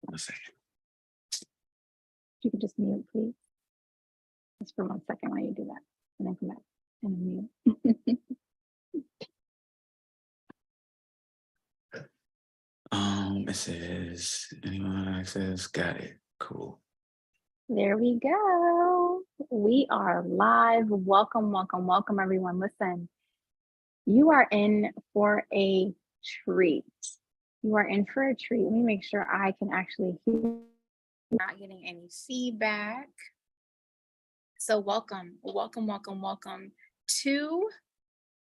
1 second. You can just mute, please. Just for 1 second while you do that, and then come back and mute. It says anyone access. Got it. Cool. There we go. We are live. Welcome, welcome, welcome, everyone. Listen, you are in for a treat. You are in for a treat. Let me make sure I can actually hear. Not getting any feedback. So welcome to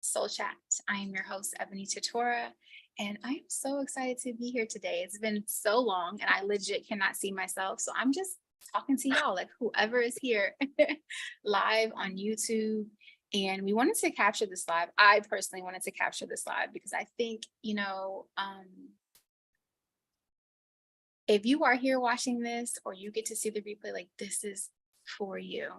Soul Chat. I am your host, Ebony Tutora, and I am so excited to be here today. It's been so long, and I legit cannot see myself, so I'm just talking to y'all, like whoever is here live on YouTube. And we wanted to capture this live. I personally wanted to capture this live because I think, if you are here watching this or you get to see the replay, like this is for you.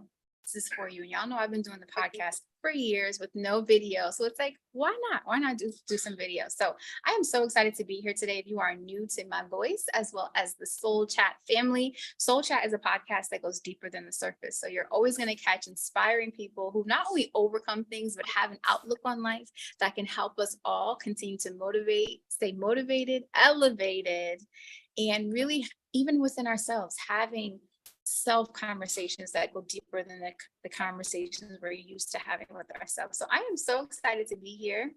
This is for you. And y'all know I've been doing the podcast for years with no video. So it's like, why not? Why not do some video? So I am so excited to be here today. If you are new to my voice, as well as the Soul Chat family, Soul Chat is a podcast that goes deeper than the surface. So you're always going to catch inspiring people who not only overcome things, but have an outlook on life that can help us all continue to motivate, stay motivated, elevated, and really, even within ourselves, having self conversations that go deeper than the conversations we're used to having with ourselves. So I am so excited to be here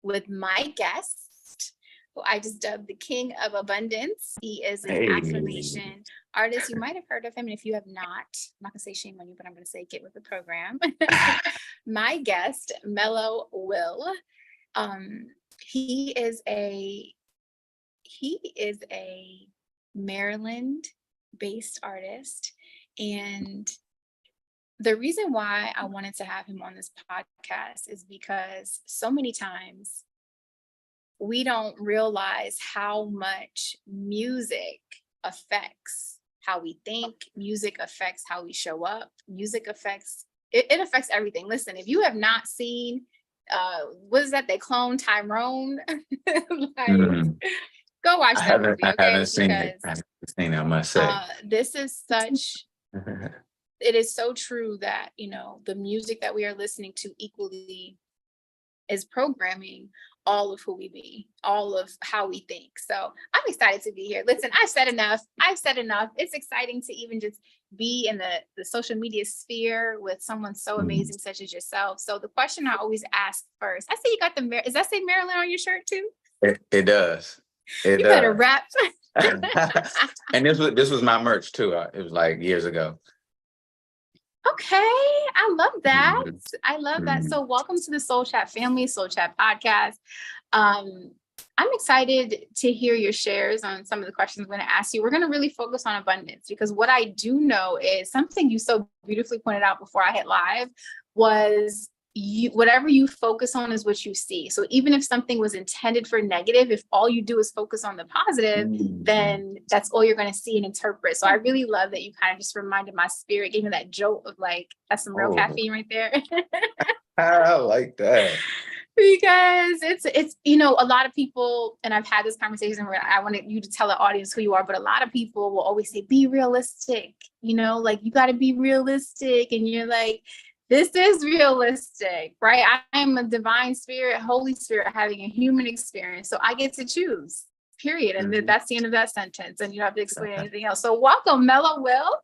with my guest, who I just dubbed the King of Abundance. He is an affirmation artist. You might have heard of him, and if you have not, I'm not gonna say shame on you, but I'm gonna say get with the program. My guest, Mello Will. He is a Maryland-based artist, and the reason why I wanted to have him on this podcast is because so many times we don't realize how much music affects how we think. Music affects how we show up. Music affects it affects everything. Listen, if you have not seen what is that they cloned Tyrone, go watch that movie, okay? I haven't seen it, I must say. This is such, it is so true that, the music that we are listening to equally is programming all of who we be, all of how we think. So I'm excited to be here. Listen, I've said enough. It's exciting to even just be in the social media sphere with someone so amazing such as yourself. So the question I always ask first, I see you got does that say Maryland on your shirt too? It does. You better rap. And this was my merch too. It was like years ago. Okay, I love that. I love that. So welcome to the Soul Chat family, Soul Chat podcast. I'm excited to hear your shares on some of the questions I'm going to ask you. We're going to really focus on abundance because what I do know is something you so beautifully pointed out before I hit live was whatever you focus on is what you see. So even if something was intended for negative, if all you do is focus on the positive, then that's all you're going to see and interpret. So I really love that you kind of just reminded my spirit, gave me that jolt of like, that's some real caffeine right there. I like that. Because it's a lot of people, and I've had this conversation where I wanted you to tell the audience who you are, but a lot of people will always say, be realistic, like you got to be realistic. And you're like, this is realistic, right? I am a divine spirit, Holy Spirit, having a human experience. So I get to choose, period. And that's the end of that sentence. And you don't have to explain anything else. So welcome, Mello Will.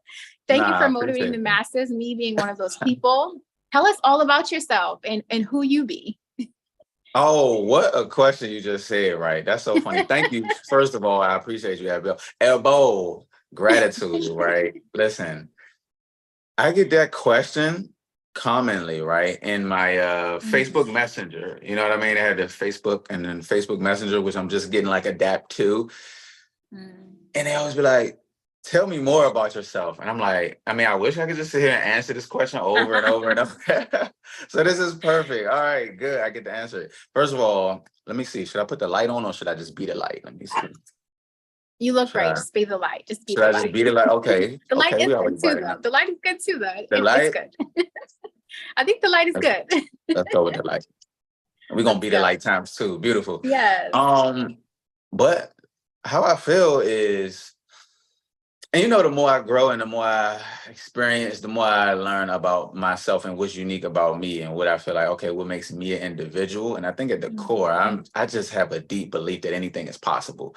Thank you for motivating the masses, me being one of those people. Tell us all about yourself and who you be. Oh, what a question you just said, right? That's so funny. Thank you. First of all, I appreciate you, Abigail. Elbow, gratitude, right? Listen, I get that question commonly, right? In my Facebook Messenger. You know what I mean? I had the Facebook and then Facebook Messenger, which I'm just getting like adapt to. And they always be like, tell me more about yourself. And I'm like, I wish I could just sit here and answer this question over and over and over. So this is perfect. All right, good. I get to answer it. First of all, let me see. Should I put the light on or should I just be the light? Let me see. You look great. Just be the light. Just be the light. Should I just be the light? Okay. The light is good too, though. The light is good too, though. The light? It's good. I think the light is good. Let's go with the light. We're going to be the light times two. Beautiful. Yes. But how I feel is, and the more I grow and the more I experience, the more I learn about myself and what's unique about me and what I feel like, okay, what makes me an individual. And I think at the core, I just have a deep belief that anything is possible.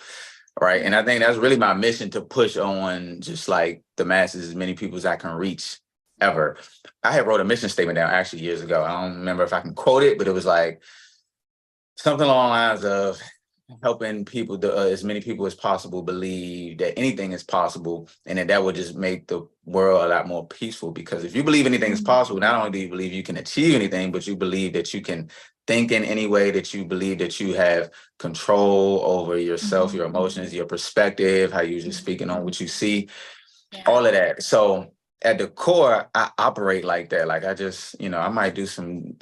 Right. And I think that's really my mission, to push on just like the masses, as many people as I can reach ever. I had wrote a mission statement down actually years ago. I don't remember if I can quote it, but it was like something along the lines of helping people, as many people as possible, believe that anything is possible, and that would just make the world a lot more peaceful. Because if you believe anything is possible, not only do you believe you can achieve anything, but you believe that you can think in any way, that you believe that you have control over yourself, your emotions, your perspective, how you're just speaking on what you see, all of that. So at the core, I operate like that. Like I just, I might do some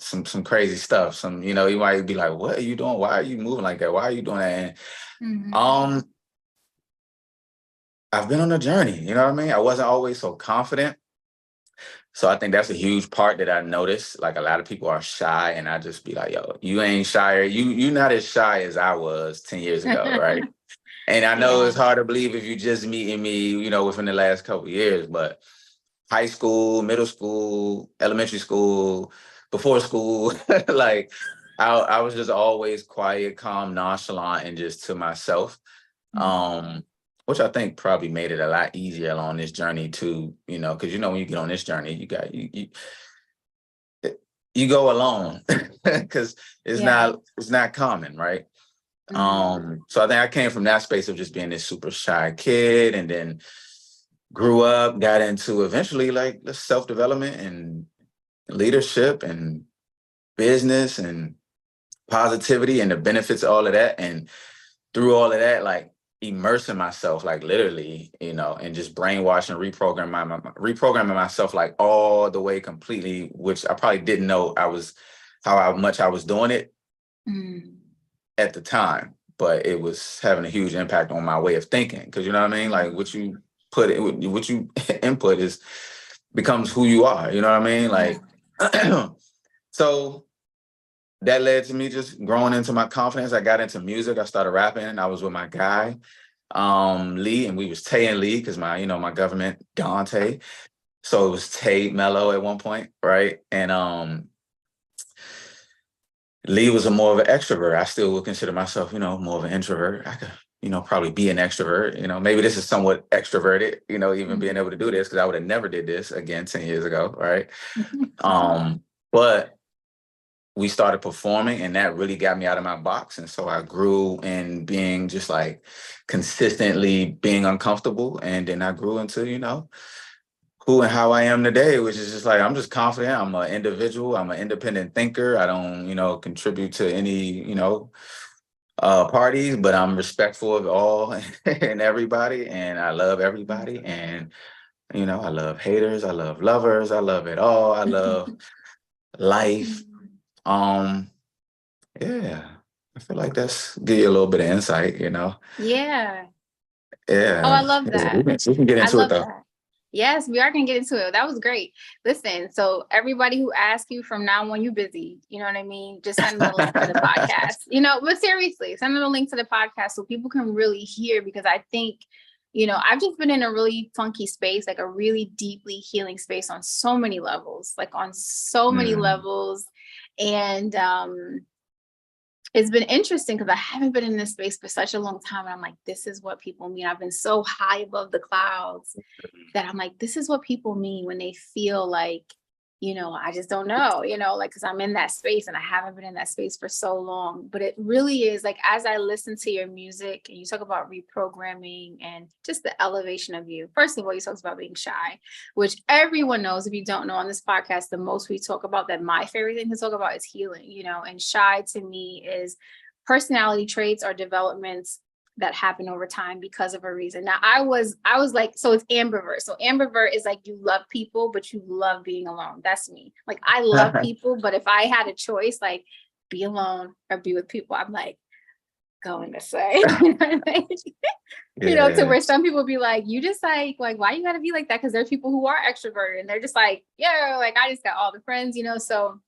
crazy stuff. You might be like, what are you doing? Why are you moving like that? Why are you doing that? And I've been on a journey, you know what I mean? I wasn't always so confident. So I think that's a huge part that I noticed. Like a lot of people are shy, and I just be like, yo, you ain't shy. You're not as shy as I was 10 years ago, right? And I know it's hard to believe if you just meeting me, within the last couple of years, but high school, middle school, elementary school, before school, like I was just always quiet, calm, nonchalant, and just to myself. Which I think probably made it a lot easier along this journey too, because when you get on this journey, you go alone because it's not common, right? So I think I came from that space of just being this super shy kid, and then grew up, got into eventually like the self-development and leadership and business and positivity and the benefits of all of that. And through all of that, like immersing myself, like literally, and just brainwashing, reprogramming myself like all the way completely, which I probably didn't know how much I was doing it at the time, but it was having a huge impact on my way of thinking. Cause you know what I mean? Like what you input becomes who you are, you know what I mean? Like, so that led to me just growing into my confidence. I got into music. I started rapping. I was with my guy, Lee, and we was Tay and Lee, because my government, Dante. So it was Tay, Mello at one point, right? And Lee was more of an extrovert. I still would consider myself, more of an introvert. I could, probably be an extrovert. Maybe this is somewhat extroverted, even being able to do this, because I would have never did this again 10 years ago, right? But we started performing, and that really got me out of my box. And so I grew in being just like consistently being uncomfortable. And then I grew into, who and how I am today, which is just like, I'm just confident. I'm an individual. I'm an independent thinker. I don't, contribute to any, parties, but I'm respectful of all and everybody. And I love everybody. And, I love haters. I love lovers. I love it all. I love life. Yeah, I feel like that's give you a little bit of insight, Yeah. Yeah. Oh, I love Yeah, that. we can get I into it love though. that. Yes, we are going to get into it. That was great. Listen, so everybody who asks you from now on, you busy, you know what I mean? Just send them the link to the podcast, but seriously, send them the link to the podcast so people can really hear, because I think, I've just been in a really funky space, like a really deeply healing space on so many levels, And, it's been interesting because I haven't been in this space for such a long time. And I'm like, this is what people mean. I've been so high above the clouds that I'm like, this is what people mean when they feel like, I just don't know, like, because I'm in that space and I haven't been in that space for so long. But it really is like, as I listen to your music and you talk about reprogramming and just the elevation of you, first of all, you talk about being shy, which everyone knows. If you don't know, on this podcast, the most we talk about, that my favorite thing to talk about is healing, and shy to me is personality traits or developments that happen over time because of a reason. Now I was like, so it's ambivert. So ambivert is like, you love people, but you love being alone. That's me. Like, I love people, but if I had a choice, like be alone or be with people, I'm like going to say, to where some people be like, you just like, why you gotta be like that? Cause there are people who are extroverted and they're just like, yeah, like I just got all the friends, so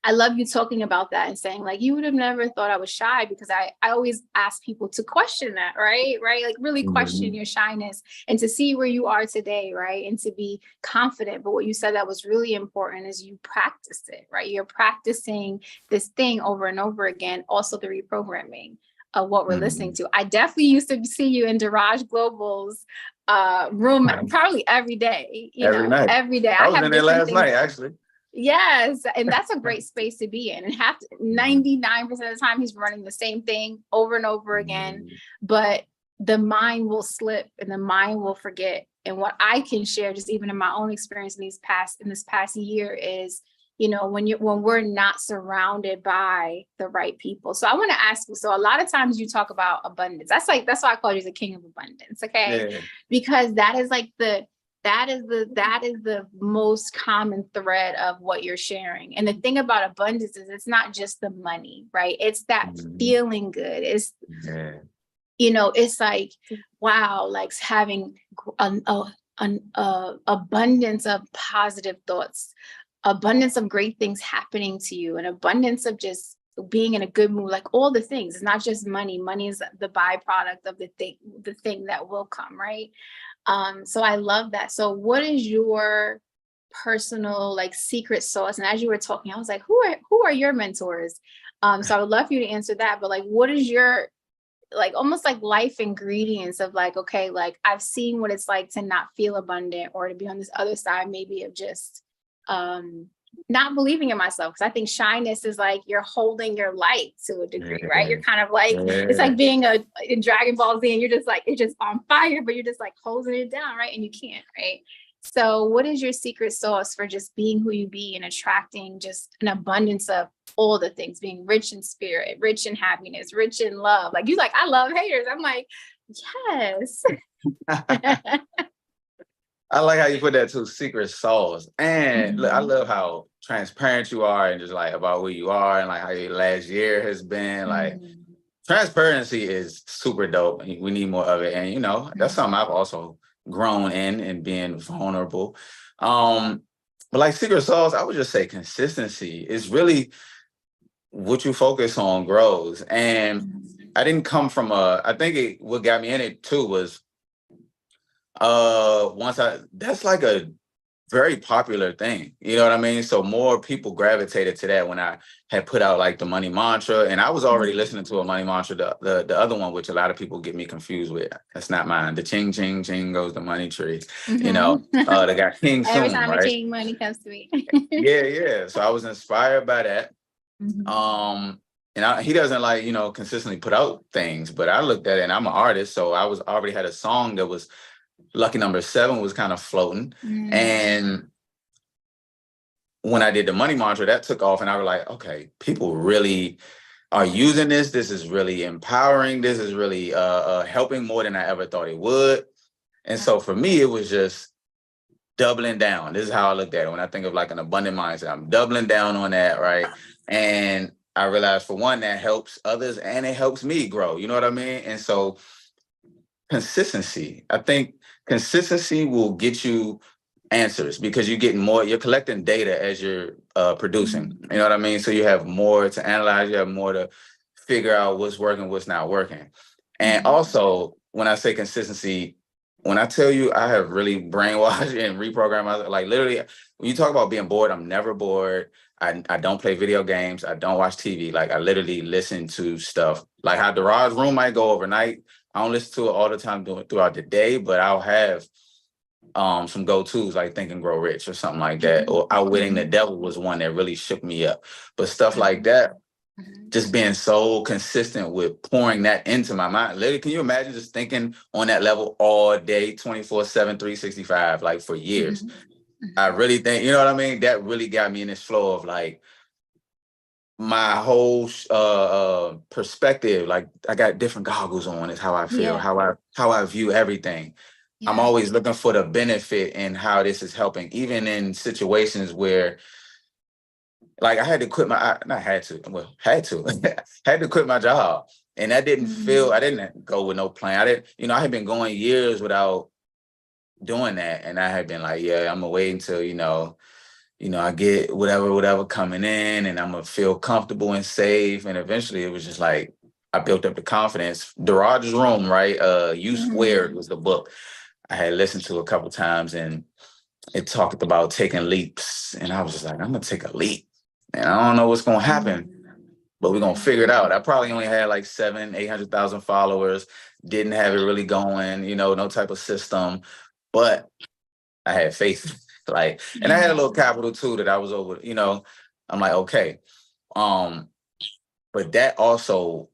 I love you talking about that and saying like, you would have never thought I was shy, because I always ask people to question that, right? Like really question your shyness and to see where you are today, right? And to be confident. But what you said that was really important is you practice it, right? You're practicing this thing over and over again. Also the reprogramming of what we're listening to. I definitely used to see you in Daraj Global's room probably every day, Every night. every day. I was in there last night, actually. Yes, and that's a great space to be in. And 99% of the time, he's running the same thing over and over again. But the mind will slip and the mind will forget. And what I can share, just even in my own experience in this past year, is when we're not surrounded by the right people. So I want to ask you. So a lot of times you talk about abundance. That's why I call you the king of abundance. Okay, yeah. Because that is like that is the most common thread of what you're sharing. And the thing about abundance is it's not just the money, right? It's that feeling good. It's, it's like, wow, like having an abundance of positive thoughts, abundance of great things happening to you, an abundance of just being in a good mood, like all the things. It's not just money. Money is the byproduct of the thing that will come, right? So I love that. So what is your personal like secret sauce? And as you were talking, I was like, who are your mentors? So I would love for you to answer that. But like, what is your like almost like life ingredients of like, okay, like I've seen what it's like to not feel abundant or to be on this other side, maybe of just not believing in myself. Because I think shyness is like you're holding your light to a degree, right? You're kind of like, it's like being in Dragon Ball Z and you're just like, it's just on fire, but you're just like holding it down, right? And you can't, right? So what is your secret sauce for just being who you be and attracting just an abundance of all the things, being rich in spirit, rich in happiness, rich in love? Like you like, I love haters. I'm like, yes. I like how you put that too, secret sauce. And look, I love how transparent you are and just like about who you are and like how your last year has been. Like transparency is super dope. We need more of it. And that's something I've also grown in and being vulnerable. But like secret sauce, I would just say consistency is really what you focus on grows. And I didn't come from I think what got me in it too was that's like a very popular thing, you know what I mean? So more people gravitated to that when I had put out like the money mantra, and I was already listening to a money mantra, the other one, which a lot of people get me confused with. That's not mine. The ching ching ching goes the money tree. They got King every Soon, time right? a ching money comes to me. yeah. So I was inspired by that. And he doesn't like consistently put out things, but I looked at it, and I'm an artist, so I was already had a song that was Lucky Number 7 was kind of floating. And when I did the money mantra, that took off, and I was like, okay, people really are using this. This is really empowering. This is really helping more than I ever thought it would. And so for me, it was just doubling down. This is how I looked at it. When I think of like an abundant mindset, I'm doubling down on that, right? And I realized, for one, that helps others and it helps me grow. You know what I mean? And so consistency, I think consistency will get you answers because you're collecting data as you're producing. You know what I mean? So you have more to analyze, you have more to figure out what's working, what's not working. And also, when I say consistency, when I tell you I have really brainwashed and reprogrammed myself, like literally, when you talk about being bored, I'm never bored. I don't play video games. I don't watch TV. Like I literally listen to stuff. Like how Daraj's room might go overnight. I don't listen to it all the time throughout the day, but I'll have some go-tos like Think and Grow Rich or something like that. Or Outwitting the Devil was one that really shook me up. But stuff like that, just being so consistent with pouring that into my mind. Literally, can you imagine just thinking on that level all day, 24/7, 365, like for years? I really think, you know what I mean? That really got me in this flow of like my whole perspective. Like I got different goggles on is how I feel, how I view everything. I'm always looking for the benefit in how this is helping, even in situations where like I had to quit had to quit my job. And that didn't I didn't go with no plan. I had been going years without doing that. And I had been like, yeah, I'm gonna wait until, you know, I get whatever coming in, and I'm gonna feel comfortable and safe. And eventually it was just like, I built up the confidence. Darage's Room, right? You Squared was the book I had listened to a couple times, and it talked about taking leaps. And I was just like, I'm gonna take a leap. And I don't know what's gonna happen, but we're gonna figure it out. I probably only had like 800,000 followers, didn't have it really going, you know, no type of system, but I had faith. Like, and I had a little capital too that I was over, you know, I'm like, okay. But that also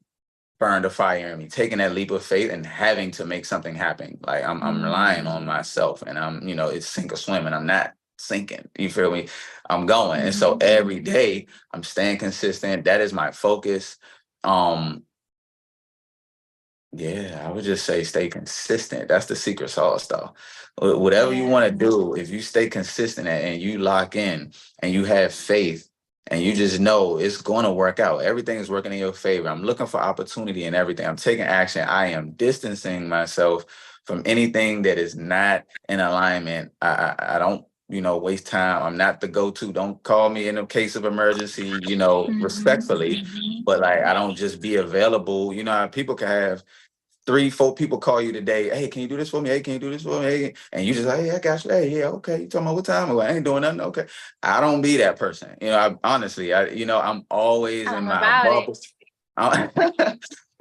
burned a fire in me, taking that leap of faith and having to make something happen. Like I'm relying on myself, and I'm, you know, it's sink or swim, and I'm not sinking. You feel me? I'm going. And so every day I'm staying consistent. That is my focus. Yeah, I would just say stay consistent. That's the secret sauce, though. Whatever you want to do, if you stay consistent and you lock in and you have faith and you just know it's going to work out, everything is working in your favor. I'm looking for opportunity in everything. I'm taking action. I am distancing myself from anything that is not in alignment. I don't, you know, waste time. I'm not the go-to. Don't call me in a case of emergency, you know, respectfully. But like, I don't just be available. You know how people can have 3, 4 people call you today. Hey, can you do this for me? Hey, can you do this for me? Hey, and you just like, hey, I got you. Hey, yeah, okay. You talking about what time? Well, I ain't doing nothing. Okay. I don't be that person. You know, honestly, you know, I'm always in my bubble.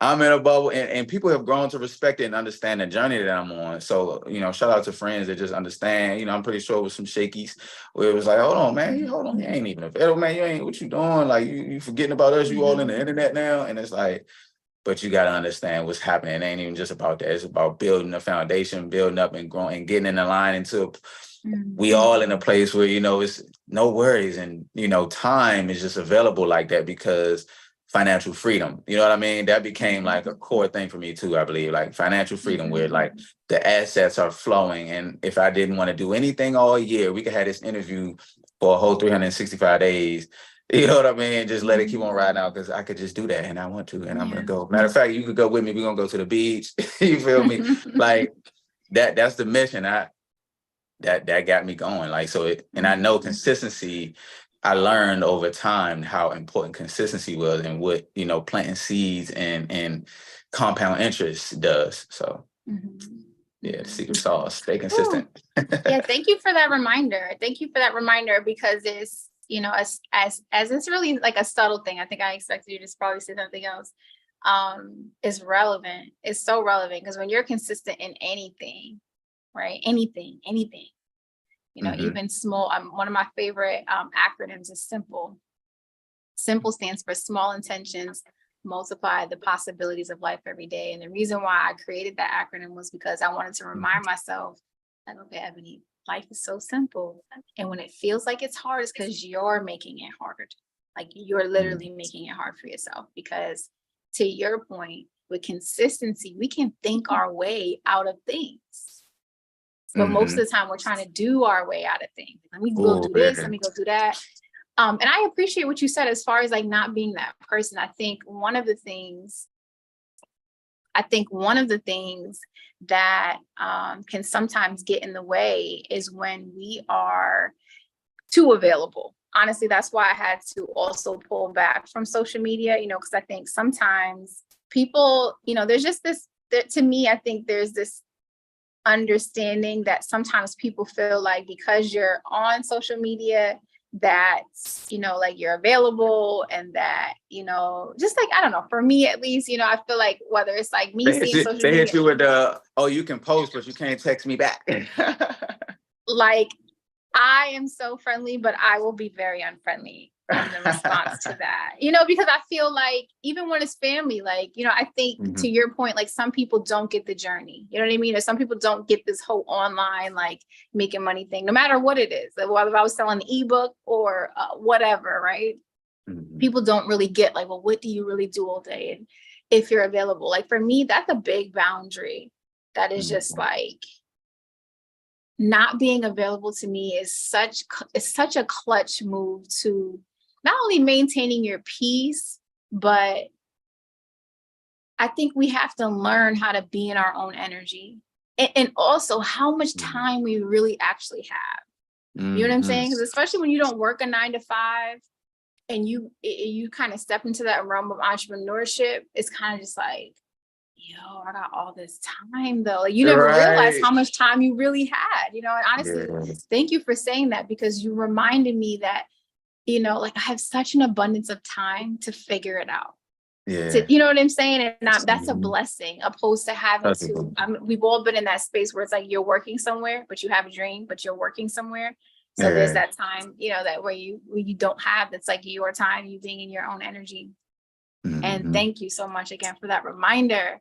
I'm in a bubble, and people have grown to respect it and understand the journey that I'm on. So, you know, shout out to friends that just understand. You know, I'm pretty sure with some shakies where it was like, hold on, man, hold on, you ain't even available, man. You ain't, what you doing? Like, you forgetting about us? You all in the internet now? And it's like, but you got to understand what's happening. It ain't even just about that. It's about building a foundation, building up and growing and getting in the line until we all in a place where, you know, it's no worries. And, you know, time is just available like that because financial freedom, you know what I mean? That became like a core thing for me too, I believe, like financial freedom where like the assets are flowing. And if I didn't want to do anything all year, we could have this interview for a whole 365 days. You know what I mean? Just let it keep on riding out because I could just do that and I want to, and I'm gonna go. Matter of fact, you could go with me. We're gonna go to the beach. You feel me? Like that's the mission. That got me going. Like so and I know consistency, I learned over time how important consistency was and what, you know, planting seeds and compound interest does. So yeah, the secret sauce, stay consistent. Yeah, thank you for that reminder. Thank you for that reminder because it's, you know, as it's really like a subtle thing. I think I expected you to probably say something else. Is relevant. It's so relevant because when you're consistent in anything, right? Anything, you know, even small. One of my favorite acronyms is SIMPLE. SIMPLE stands for small intentions multiply the possibilities of life every day. And the reason why I created that acronym was because I wanted to remind myself, like, okay, Ebony, life is so simple. And when it feels like it's hard, it's because you're making it hard. Like you're literally making it hard for yourself. Because to your point, with consistency, we can think our way out of things. But most of the time we're trying to do our way out of things. Let me go do this, let me go do that. And I appreciate what you said as far as like not being that person. I think one of the things that can sometimes get in the way is when we are too available. Honestly, that's why I had to also pull back from social media, you know, because I think sometimes people, you know, there's just this, to me, I think there's this understanding that sometimes people feel like because you're on social media, that, you know, like you're available and that, you know, just like, I don't know, for me at least, you know, I feel like whether it's like me seeing social media. They hit you with oh, you can post, but you can't text me back. Like, I am so friendly, but I will be very unfriendly in the response to that, you know, because I feel like even when it's family, like, you know, I think to your point, like some people don't get the journey, you know what I mean? Or some people don't get this whole online, like making money thing, no matter what it is, like, whether I was selling an ebook or whatever, right? People don't really get like, well, what do you really do all day? And if you're available, like for me, that's a big boundary. That is just like, not being available to me is such a clutch move to not only maintaining your peace, but I think we have to learn how to be in our own energy and also how much time we really actually have. You know what I'm Mhm. saying? Because especially when you don't work a 9 to 5 and you kind of step into that realm of entrepreneurship, it's kind of just like, yo, I got all this time though. Like you never realize Right. how much time you really had, you know. And honestly, Yeah. thank you for saying that because you reminded me that, like I have such an abundance of time to figure it out. Yeah. You know what I'm saying? And that's a Mhm. blessing opposed to having That's a to, good we've all been in that space where it's like you're working somewhere, but you have a dream, but you're working somewhere. So there's Yeah. that time, that where you don't have, that's like your time, you being in your own energy. And Mhm. thank you so much again for that reminder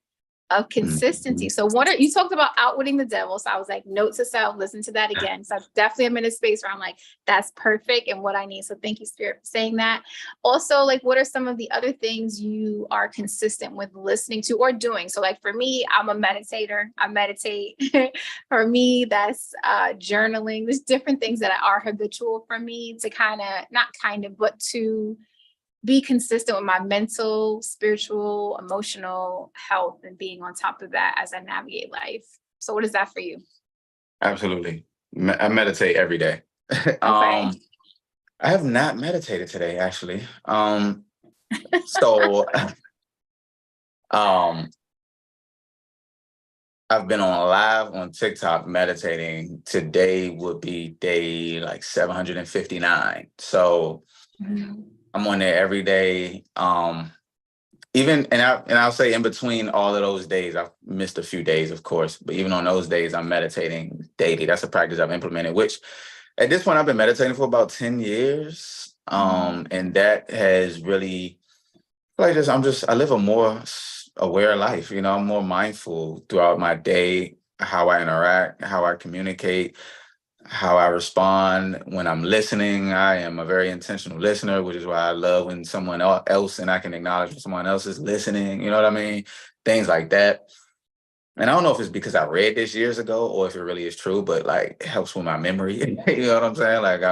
of consistency. Mhm. So you talked about outwitting the devil. So I was like, note to self, listen to that again. So I definitely am in a space where I'm like, that's perfect and what I need. So thank you, Spirit, for saying that. Also, like, what are some of the other things you are consistent with listening to or doing? So like for me, I'm a meditator. I meditate. For me, that's journaling. There's different things that are habitual for me to but to be consistent with my mental, spiritual, emotional health and being on top of that as I navigate life. So what is that for you? Absolutely. I meditate every day. Okay. I have not meditated today, actually. So um, I've been on live on TikTok meditating. Today would be day like 759. So Mhm. I'm on there every day. I'll say in between all of those days, I've missed a few days, of course, but even on those days, I'm meditating daily. That's a practice I've implemented, which at this point I've been meditating for about 10 years. Mhm. And that has really I live a more aware life, I'm more mindful throughout my day, how I interact, how I communicate, how I respond when I'm listening. I am a very intentional listener, which is why I love when someone else and I can acknowledge when someone else is listening. You know what I mean? Things like that. And I don't know if it's because I read this years ago or if it really is true, but like it helps with my memory. You know what I'm saying? Like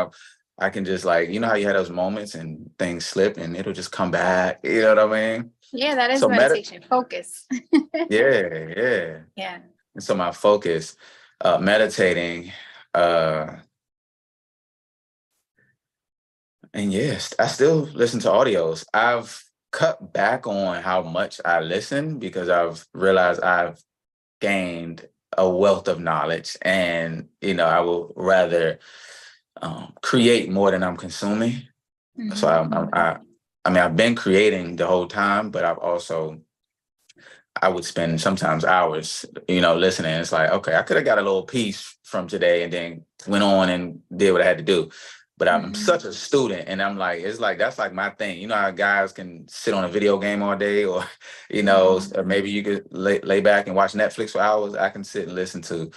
I can just like, how you had those moments and things slip and it'll just come back. You know what I mean? Yeah, that is So meditation. Focus. yeah, yeah. Yeah. And so my focus, meditating, uh, and yes, I still listen to audios. I've cut back on how much I listen because I've realized I've gained a wealth of knowledge, and I will rather create more than I'm consuming. So Mhm. I mean, I've been creating the whole time, but I would spend sometimes hours, listening. It's like, okay, I could have got a little piece from today and then went on and did what I had to do. But I'm Mhm. such a student and I'm like, it's like, that's like my thing. You know how guys can sit on a video game all day or, Mhm. or maybe you could lay back and watch Netflix for hours. I can sit and listen to,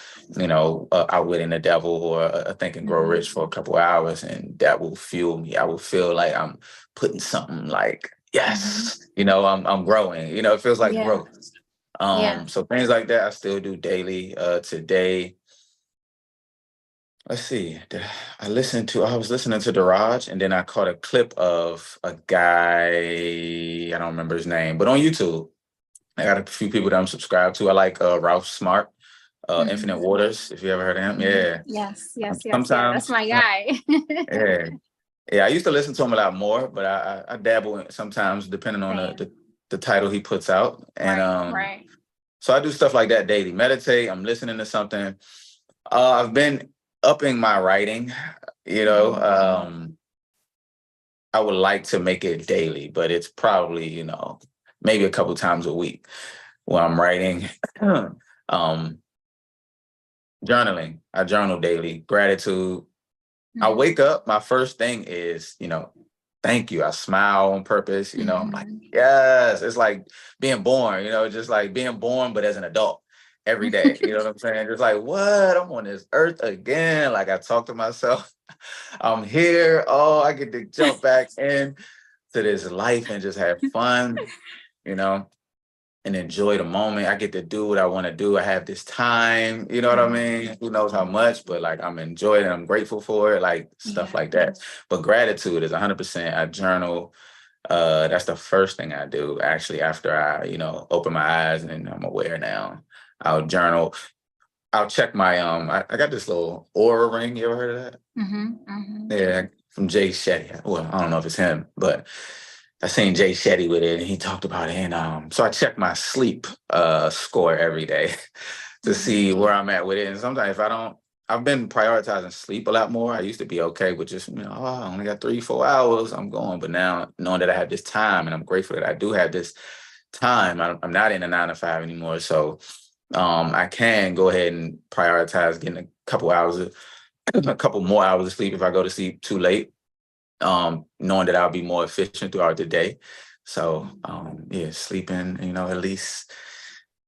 Outwitting the Devil or Think and Grow Rich for a couple of hours and that will fuel me. I will feel like I'm putting something like, Mhm. yes, I'm growing, it feels like Yeah. growth. Yeah. So things like that I still do daily. Today, let's see. I was listening to Daraj and then I caught a clip of a guy, I don't remember his name, but on YouTube. I got a few people that I'm subscribed to. I like Ralph Smart, Infinite Mhm. Waters, if you ever heard of him. Mhm. Yeah. Yes, yes, yes, yeah. That's Sometimes, my guy. yeah. Yeah, I used to listen to him a lot more, but I dabble in sometimes depending on Same. the title he puts out. And Right, right. so I do stuff like that daily. Meditate, I'm listening to something. I've been upping my writing, you know. Mhm. Um, I would like to make it daily, but it's probably, maybe a couple times a week when I'm writing. um, Journaling. I journal daily. Gratitude. I Mhm. wake up, my first thing is, thank you. I smile on purpose, I'm like, Mhm. yes, it's like being born, just like being born, but as an adult every day. You know what I'm saying? Just like, what? I'm on this earth again. Like I talk to myself, I'm here. Oh, I get to jump back in to this life and just have fun, you know and enjoy the moment. I get to do what I want to do. I have this time, you know what I Mhm. mean? Who knows how much, but like I'm enjoying it. I'm grateful for it, like stuff Yeah. like that. But gratitude is 100%. I journal. That's the first thing I do actually after I, open my eyes and I'm aware now. I'll journal. I'll check my I got this little aura ring. You ever heard of that? Yeah, from Jay Shetty. Well, I don't know if it's him, but I seen Jay Shetty with it, and he talked about it. And so I check my sleep score every day to see where I'm at with it. And sometimes if I don't, I've been prioritizing sleep a lot more. I used to be okay with just, oh, I only got 3, 4 hours, I'm going. But now knowing that I have this time, and I'm grateful that I do have this time, I'm not in a 9 to 5 anymore. So I can go ahead and prioritize getting a couple more hours of sleep if I go to sleep too late, knowing that I'll be more efficient throughout the day. So yeah, sleeping, at least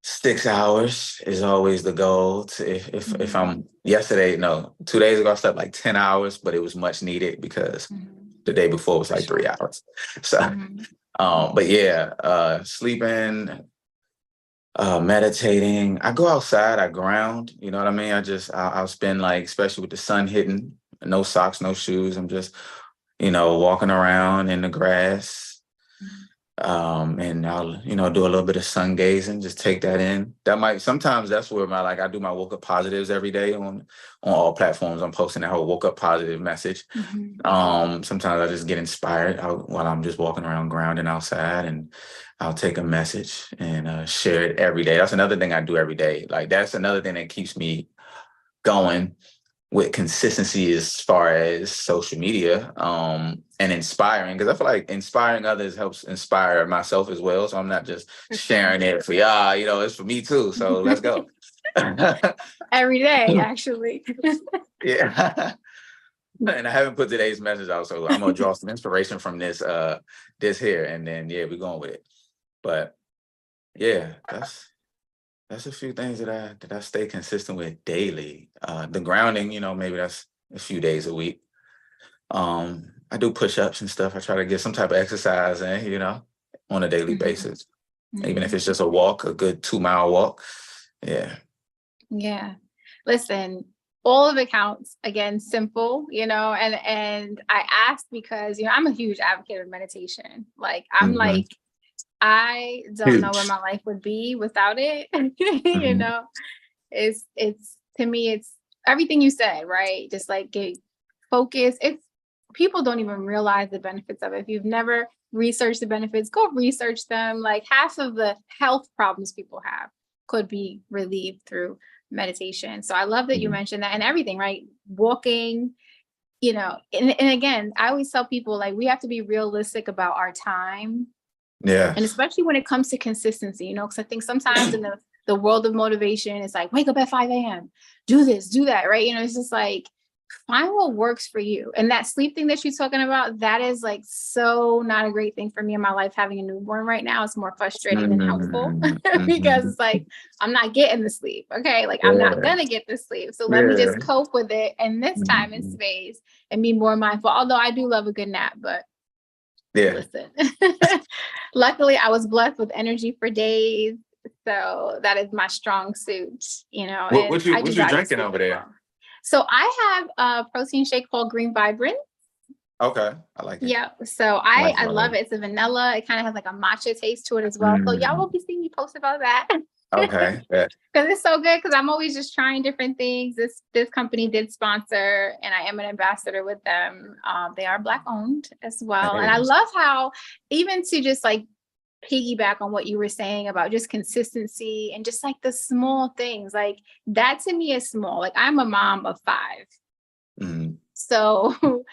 6 hours is always the goal. If I'm yesterday, no, 2 days ago I slept like 10 hours, but it was much needed because the day before was like 3 hours. So but yeah, sleeping, meditating. I go outside, I ground, you know what I mean? I'll spend, like, especially with the sun hitting, no socks, no shoes. I'm just, walking around in the grass. And I'll, do a little bit of sun gazing, just take that in. Sometimes that's where I do my woke up positives every day on all platforms. I'm posting that whole woke up positive message. Sometimes I just get inspired while I'm just walking around grounding outside, and I'll take a message and share it every day. That's another thing I do every day. Like, that's another thing that keeps me going with consistency as far as social media, and inspiring, because I feel like inspiring others helps inspire myself as well. So I'm not just sharing it for y'all, it's for me too. So let's go. Every day, actually. Yeah. And I haven't put today's message out, so I'm gonna draw some inspiration from this here, and then we're going with it. But yeah, that's a few things that I stay consistent with daily. The grounding, maybe that's a few days a week. I do push-ups and stuff. I try to get some type of exercise in, on a daily basis. Even if it's just a walk, a good 2-mile walk. Yeah. Yeah. Listen, all of it counts. Again, simple, and I asked because, I'm a huge advocate of meditation. Like, I'm like, I don't know where my life would be without it. It's to me, it's everything you said, right? Just like get focus. People don't even realize the benefits of it. If you've never researched the benefits, go research them. Like, half of the health problems people have could be relieved through meditation. So I love that you mentioned that, and everything, right? Walking, and again, I always tell people, like, we have to be realistic about our time. Yeah. And especially when it comes to consistency, because I think sometimes in the world of motivation, it's like, wake up at 5 a.m., do this, do that, right? It's just like, find what works for you. And that sleep thing that you're talking about, that is like so not a great thing for me in my life. Having a newborn right now is more frustrating than helpful because it's like, I'm not getting the sleep. Okay. Like, I'm not going to get the sleep. So let me just cope with it in this time and space and be more mindful. Although I do love a good nap, but listen, luckily I was blessed with energy for days. So that is my strong suit, What you drinking over there? So I have a protein shake called Green Vibrant. Okay, I like it. Yeah, so I love it. It's a vanilla. It kind of has like a matcha taste to it as well. So y'all will be seeing me post about that. Okay. Because it's so good. Because I'm always just trying different things. This company did sponsor, and I am an ambassador with them. They are Black owned as well, and I love how, even to just like piggyback on what you were saying about just consistency and just like the small things, like that to me is small. Like, I'm a mom of 5. So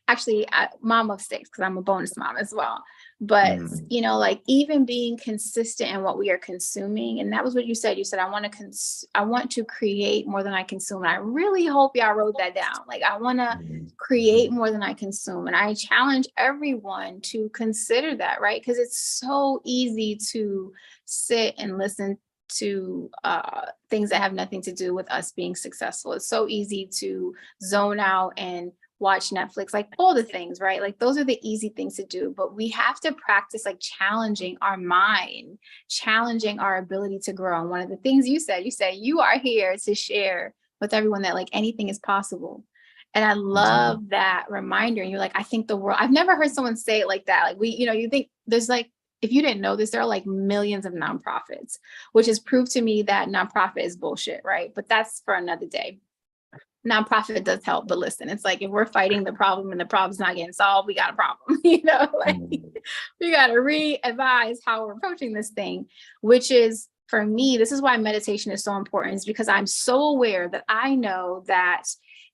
actually mom of 6, because I'm a bonus mom as well. But, like, even being consistent in what we are consuming. And that was what you said. You said, I want to create more than I consume. And I really hope y'all wrote that down. Like, I want to create more than I consume. And I challenge everyone to consider that, right? Because it's so easy to sit and listen to things that have nothing to do with us being successful. It's so easy to zone out and watch Netflix, like all the things, right? Like, those are the easy things to do, but we have to practice like challenging our mind, challenging our ability to grow. And one of the things you said you are here to share with everyone that like anything is possible. And I love that reminder. And you're like, I think the world, I've never heard someone say it like that. Like, you think there's like, if you didn't know this, there are like millions of nonprofits, which has proved to me that nonprofit is bullshit, right? But that's for another day. Nonprofit does help, but listen, it's like if we're fighting the problem and the problem's not getting solved, we got a problem, like we got to re-advise how we're approaching this thing, which is, for me, this is why meditation is so important, is because I'm so aware that I know that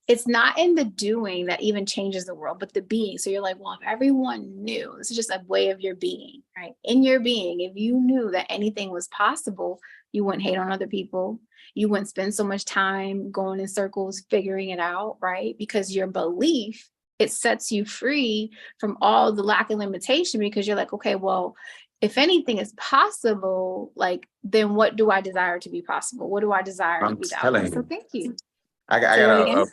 it's not in the doing that even changes the world, but the being. So you're like, well, if everyone knew, this is just a way of your being, right? In your being, if you knew that anything was possible, you wouldn't hate on other people. You wouldn't spend so much time going in circles, figuring it out, right? Because your belief, it sets you free from all the lack of limitation, because you're like, okay, well, if anything is possible, like, then what do I desire to be possible? What do I desire to I'm be telling doubtful? So you. thank you. I Say that again.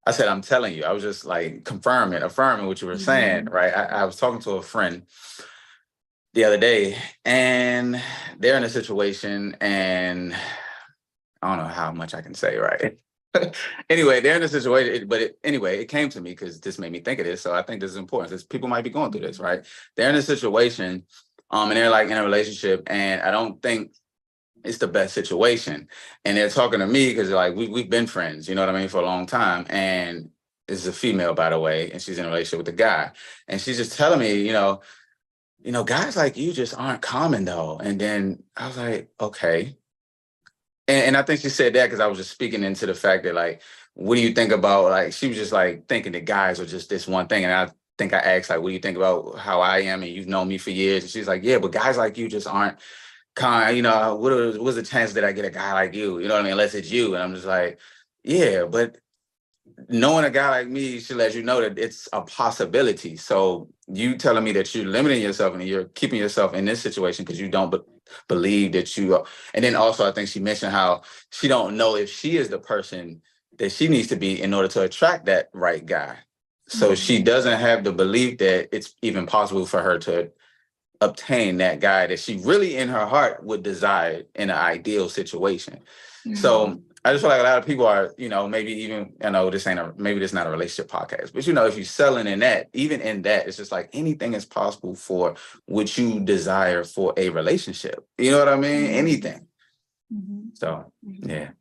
I said, I'm telling you. I was just like affirming what you were saying, right? I was talking to a friend the other day, and they're in a situation, and I don't know how much I can say, right? Anyway, they're in a situation, but anyway, it came to me because this made me think of this. So I think this is important, because people might be going through this, right? They're in a situation, and they're like in a relationship, and I don't think it's the best situation. And they're talking to me because like we've been friends, you know what I mean, for a long time. And this is a female, by the way, and she's in a relationship with a guy. And she's just telling me, guys like you just aren't common though. And then I was like, okay. And I think she said that because I was just speaking into the fact that, like, what do you think about, like, she was just like thinking that guys are just this one thing. And I think I asked, like, what do you think about how I am? And you've known me for years. And she's like, yeah, but guys like you just aren't what's the chance that I get a guy like you? You know what I mean? Unless it's you. And I'm just like, yeah, but knowing a guy like me should let you know that it's a possibility. So you telling me that you're limiting yourself and you're keeping yourself in this situation because you don't believe that you are. And then also, I think she mentioned how she don't know if she is the person that she needs to be in order to attract that right guy. So she doesn't have the belief that it's even possible for her to obtain that guy that she really in her heart would desire in an ideal situation. So I just feel like a lot of people are, maybe even, maybe this is not a relationship podcast, but if you're selling in that, even in that, it's just like anything is possible for what you desire for a relationship. You know what I mean? Anything. So yeah,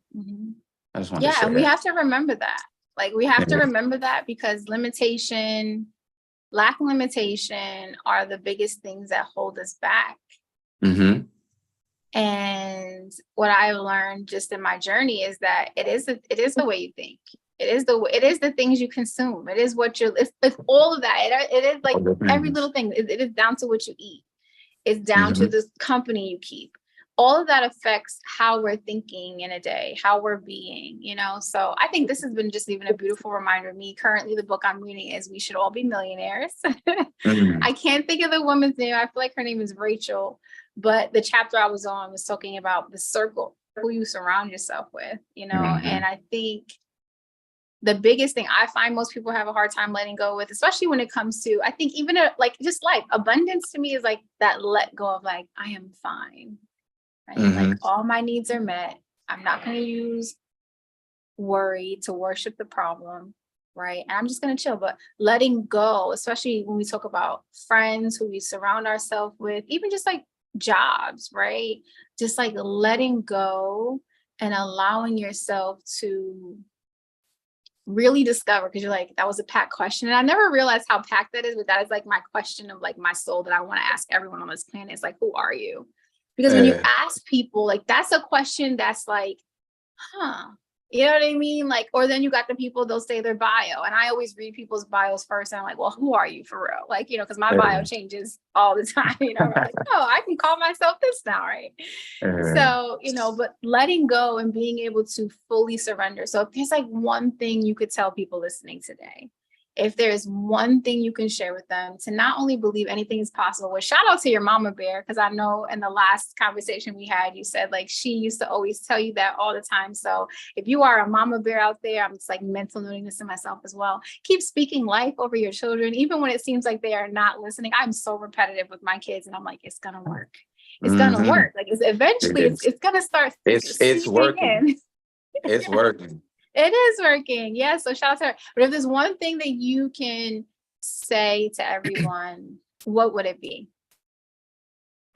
I just wanted to share and we that. have to remember that. Like, we have to remember that, because lack of limitation are the biggest things that hold us back. And what I've learned just in my journey is that it is the way you think. It is the things you consume. It is what it's all of that. It is like every little thing. It is down to what you eat. It's down to the company you keep. All of that affects how we're thinking in a day, how we're being, So I think this has been just even a beautiful reminder to me. Currently, the book I'm reading is We Should All Be Millionaires. I can't think of the woman's name. I feel like her name is Rachel, but the chapter I was on was talking about the circle, who you surround yourself with, and I think the biggest thing I find most people have a hard time letting go with, especially when it comes to, I think even like just life, abundance to me is like that let go of like, I am fine. Right? Like all my needs are met. I'm not going to use worry to worship the problem, right? And I'm just going to chill, but letting go, especially when we talk about friends who we surround ourselves with, even just like jobs, right? Just like letting go and allowing yourself to really discover, because you're like, that was a packed question. And I never realized how packed that is, but that is like my question of like my soul that I want to ask everyone on this planet. It's like, who are you? Because when you ask people, like, that's a question that's like, you know what I mean? Like, or then you got the people, they'll say their bio. And I always read people's bios first. And I'm like, well, who are you for real? Like, because my bio changes all the time, I'm like, oh, I can call myself this now, right? So, but letting go and being able to fully surrender. So if there's like one thing you could tell people listening today, if there's one thing you can share with them to not only believe anything is possible, well, shout out to your mama bear, because I know in the last conversation we had, you said like she used to always tell you that all the time. So if you are a mama bear out there, I'm just like mental noting this to myself as well. Keep speaking life over your children, even when it seems like they are not listening. I'm so repetitive with my kids, and I'm like, it's gonna work. It's gonna work. Like eventually it's gonna start. It's working. It's working. It is working. Yeah. So shout out to her. But if there's one thing that you can say to everyone, what would it be?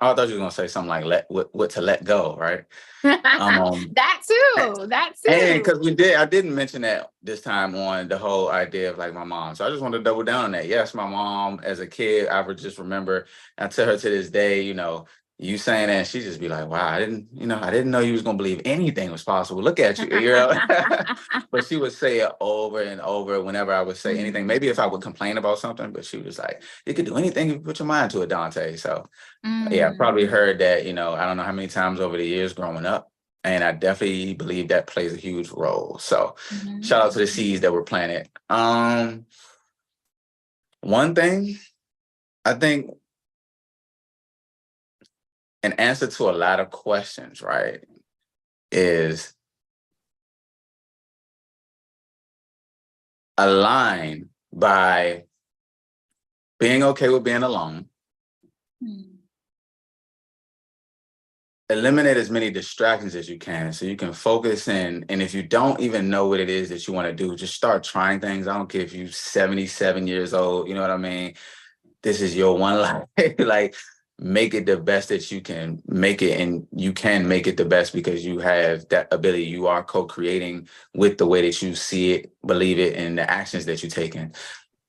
Oh, I thought you were gonna say something like what to let go, right? Um, That too. That and too. because I didn't mention that this time on the whole idea of like my mom. So I just want to double down on that. Yes, my mom as a kid, I would just remember, I tell her to this day, you saying that, and she just be like, wow, I didn't know you was gonna believe anything was possible. Look at you, But she would say it over and over whenever I would say anything. Maybe if I would complain about something, but she was like, you could do anything if you put your mind to it, Dante. So yeah, I probably heard that, I don't know how many times over the years growing up. And I definitely believe that plays a huge role. So shout out to the seeds that were planted. One thing, I think an answer to a lot of questions, right, is align by being okay with being alone. Eliminate as many distractions as you can so you can focus in. And if you don't even know what it is that you want to do, just start trying things. I don't care if you're 77 years old, you know what I mean? This is your one life. Like, make it the best that you can make it, and you can make it the best because you have that ability. You are co-creating with the way that you see it, believe it, and the actions that you're taking.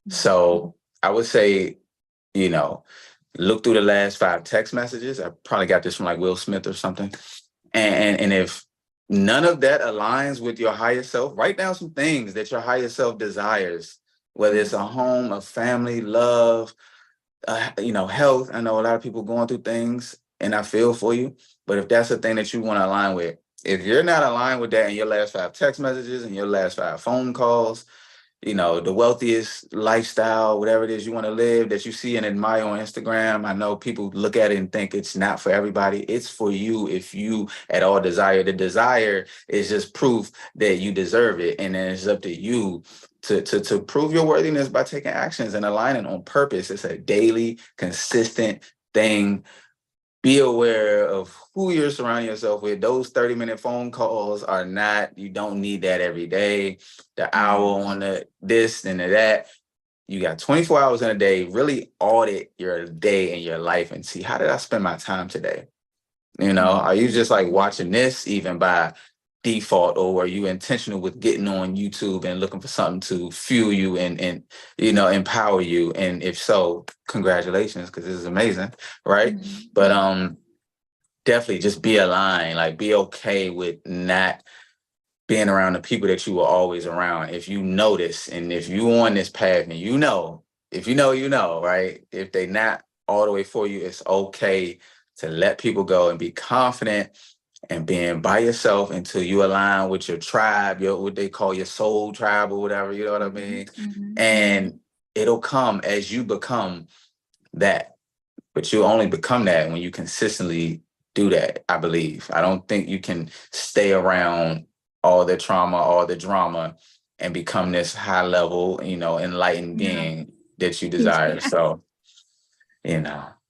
So I would say, you know, look through the last 5 text messages. I probably got this from like Will Smith or something. And if none of that aligns with your higher self, write down some things that your higher self desires, whether it's a home, a family, love, health. I know a lot of people going through things, and I feel for you. But if that's the thing that you want to align with, if you're not aligned with that in your last 5 text messages and your last 5 phone calls, the wealthiest lifestyle, whatever it is you want to live that you see and admire on Instagram. I know people look at it and think it's not for everybody. It's for you if you at all desire. The desire is just proof that you deserve it. And then it's up to you to prove your worthiness by taking actions and aligning on purpose. It's a daily, consistent thing. Be aware of who you're surrounding yourself with. Those 30-minute phone calls are not, you don't need that every day. The hour on the this and the that. You got 24 hours in a day. Really audit your day and your life and see, how did I spend my time today? Are you just like watching this even by default, or are you intentional with getting on YouTube and looking for something to fuel you and empower you? And if so, congratulations, because this is amazing, right? But definitely just be aligned, like be okay with not being around the people that you were always around. If you notice, and if you on this path and if right? If they not all the way for you, it's okay to let people go and be confident and being by yourself until you align with your tribe, what they call your soul tribe or whatever, you know what I mean? And it'll come as you become that. But you only become that when you consistently do that, I believe. I don't think you can stay around all the trauma, all the drama, and become this high level, enlightened being that you desire. So,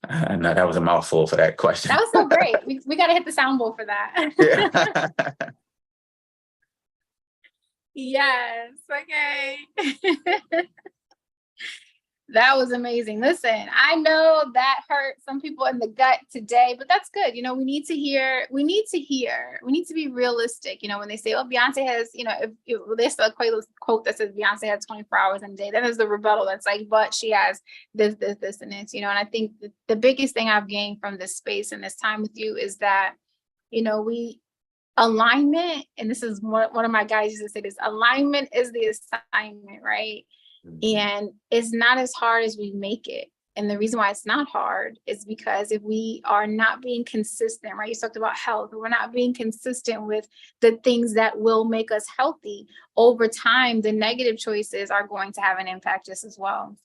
I know that was a mouthful for that question. That was so great. We got to hit the soundboard for that. Yeah. Yes. Okay. That was amazing. Listen, I know that hurt some people in the gut today, but that's good. We need to hear, we need to be realistic. When they say, oh, Beyonce has, if there's a quote that says Beyonce has 24 hours in a day, then there's the rebuttal that's like, but she has this, and this, and I think the biggest thing I've gained from this space and this time with you is that, alignment, and this is one of my guys used to say this, alignment is the assignment, right? And it's not as hard as we make it. And the reason why it's not hard is because if we are not being consistent, right? You talked about health. We're not being consistent with the things that will make us healthy. Over time, the negative choices are going to have an impact just as well.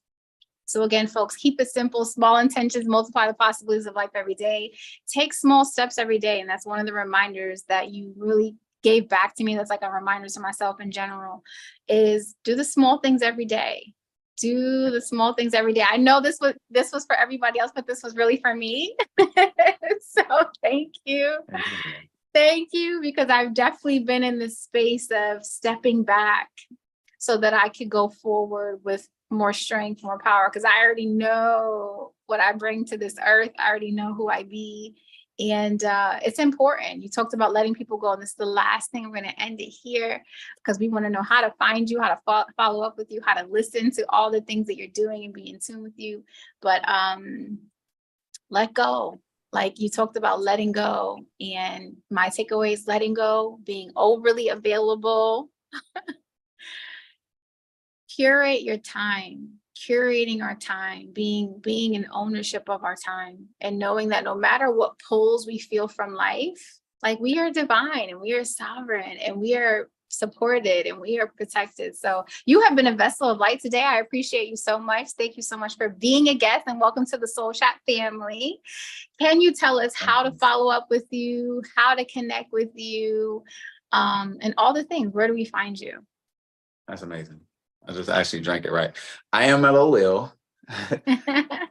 So again, folks, keep it simple. Small intentions multiply the possibilities of life every day. Take small steps every day. And that's one of the reminders that you really gave back to me. That's like a reminder to myself in general, is do the small things every day. Do the small things every day. I know this was for everybody else, but this was really for me. So thank you. Thank you, because I've definitely been in this space of stepping back so that I could go forward with more strength, more power, because I already know what I bring to this earth. I already know who I be. And it's important. You talked about letting people go. And this is the last thing. I'm going to end it here because we want to know how to find you, how to follow up with you, how to listen to all the things that you're doing and be in tune with you. But let go. Like you talked about letting go. And my takeaway is letting go, being overly available. Curate your time, curating our time, being in ownership of our time, and knowing that no matter what pulls we feel from life, like we are divine and we are sovereign and we are supported and we are protected. So you have been a vessel of light today. I appreciate you so much. Thank you so much for being a guest, and welcome to the Soul Chat family. Can you tell us how to follow up with you, how to connect with you, and all the things? Where do we find you? That's amazing. I just actually drank it right. I am Mello Will. Put it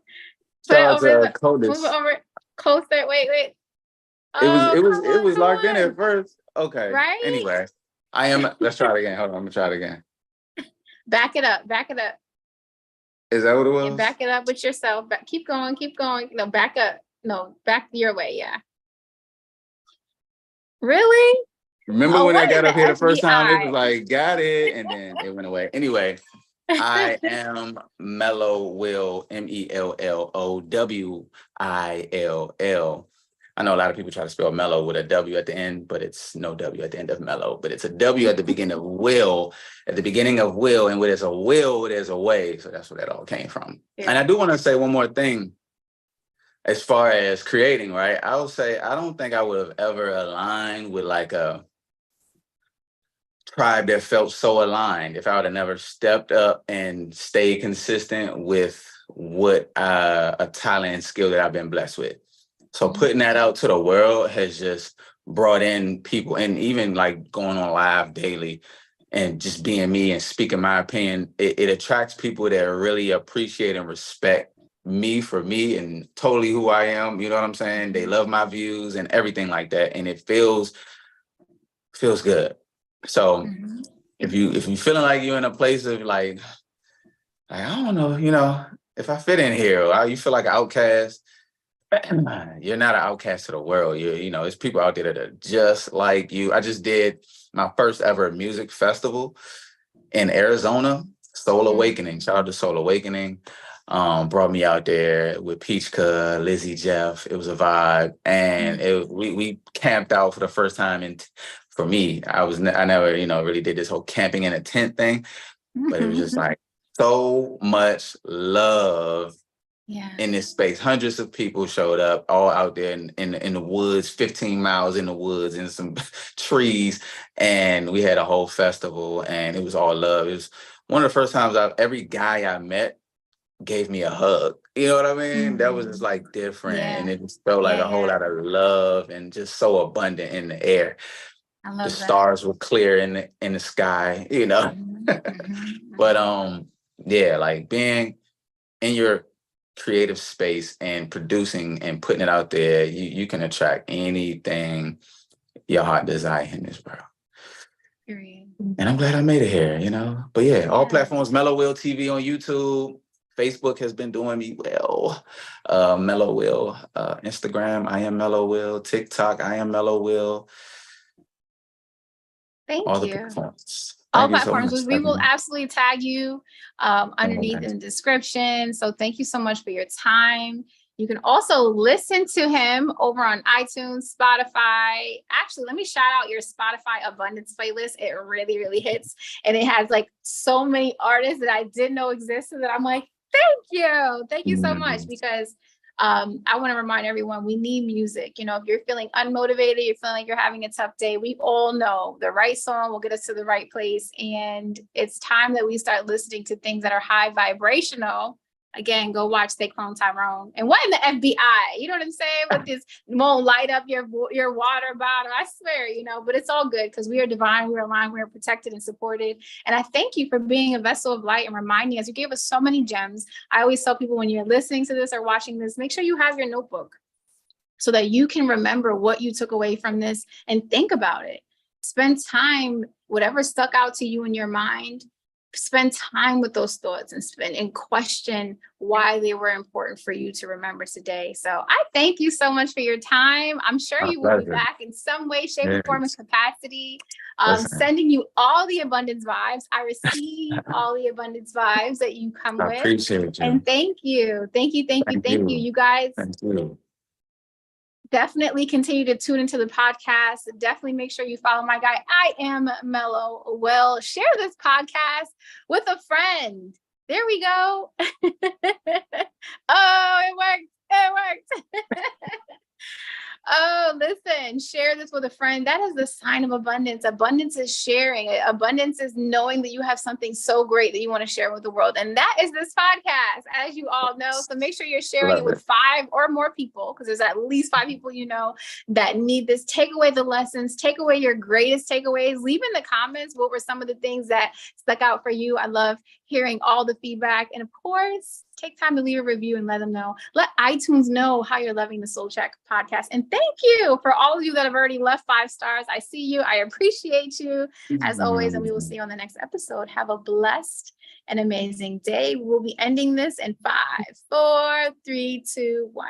Shout over, out to Codis. move it over closer. Wait. It Oh, was come locked in on. at first. Okay. Right? Anyway, let's try it again. Hold on, I'm gonna try it again. Back it up. Is that what it was? And back it up with yourself. Keep going. No, back up. No, back your way. Yeah. Really? Remember when I what is got up here the first time? It was FBI? like, got it, and then it went away. Anyway, I am Mello Will, MELLOWILL. I know a lot of people try to spell Mellow with a W at the end, but it's no W at the end of Mellow, but it's a W at the beginning of Will. At the beginning of Will, and where there's a will, there's a way. So that's where that all came from. Yeah. And I do want to say one more thing. As far as creating, right? I would say I don't think I would have ever aligned with like a tribe that felt so aligned if I would have never stepped up and stayed consistent with what a talent and skill that I've been blessed with. So putting that out to the world has just brought in people, and even like going on live daily and just being me and speaking my opinion, it attracts people that really appreciate and respect me for me and totally who I am. You know what I'm saying? They love my views and everything like that. And it feels good. So if you feeling like you're in a place of like I don't know, if I fit in here, or you feel like an outcast, you're not an outcast to the world. There's people out there that are just like you. I just did my first ever music festival in Arizona, Soul Awakening. Shout out to Soul Awakening. Brought me out there with Peachka, Lizzie, Jeff. It was a vibe, and we camped out for the first time. And for me, I never really did this whole camping in a tent thing, but it was just like so much love. Yeah. In this space, hundreds of people showed up, all out there in the woods, 15 miles in the woods, in some trees, and we had a whole festival, and it was all love. It was one of the first times every guy I met gave me a hug. You know what I mean? That was just like different, and it just felt like a whole lot of love and just so abundant in the air. I love the stars were clear in the sky, But yeah, like being in your creative space and producing and putting it out there, you can attract anything your heart desire in this world. Period. And I'm glad I made it here, But yeah, all platforms, Mello Will TV on YouTube. Facebook has been doing me well. Mello Will. Instagram, I am Mello Will. TikTok, I am Mello Will. Thank you. All the platforms. All platforms. So we will absolutely tag you underneath in the description. So thank you so much for your time. You can also listen to him over on iTunes, Spotify. Actually, let me shout out your Spotify Abundance playlist. It really, really hits. And it has like so many artists that I didn't know existed that I'm like, thank you. Thank you so much, because I want to remind everyone we need music. If you're feeling unmotivated, you're feeling like you're having a tough day, we all know the right song will get us to the right place. And it's time that we start listening to things that are high vibrational. Again, go watch They Clone Tyrone. And what in the FBI? You know what I'm saying? With this won't light up your water bottle. I swear, but it's all good because we are divine, we're aligned, we're protected and supported. And I thank you for being a vessel of light and reminding us. You gave us so many gems. I always tell people when you're listening to this or watching this, make sure you have your notebook so that you can remember what you took away from this and think about it. Spend time, whatever stuck out to you in your mind, spend time with those thoughts and question why they were important for you to remember today. So I thank you so much for your time. I'm sure My you will be pleasure. back in some way, shape, or form, and Yes. capacity. Listen, Sending you all the abundance vibes. I receive all the abundance vibes that you come I with. appreciate you. And thank you. Thank you. Thank you. Thank you. You guys Thank you. definitely continue to tune into the podcast. Definitely make sure you follow my guy. I am Mello. Well, share this podcast with a friend. There we go. Oh, it worked. It worked. Oh, listen, share this with a friend. That is the sign of abundance. Abundance is sharing. Abundance is knowing that you have something so great that you want to share with the world. And that is this podcast, as you all know. So make sure you're sharing it with 5 or more people, because there's at least 5 people you know that need this. Take away the lessons, take away your greatest takeaways. Leave in the comments what were some of the things that stuck out for you. I love hearing all the feedback. And of course, take time to leave a review and let them know. Let iTunes know how you're loving the Soul Check podcast. And thank you for all of you that have already left 5 stars. I see you. I appreciate you as always. And we will see you on the next episode. Have a blessed and amazing day. We'll be ending this in 5, 4, 3, 2, 1.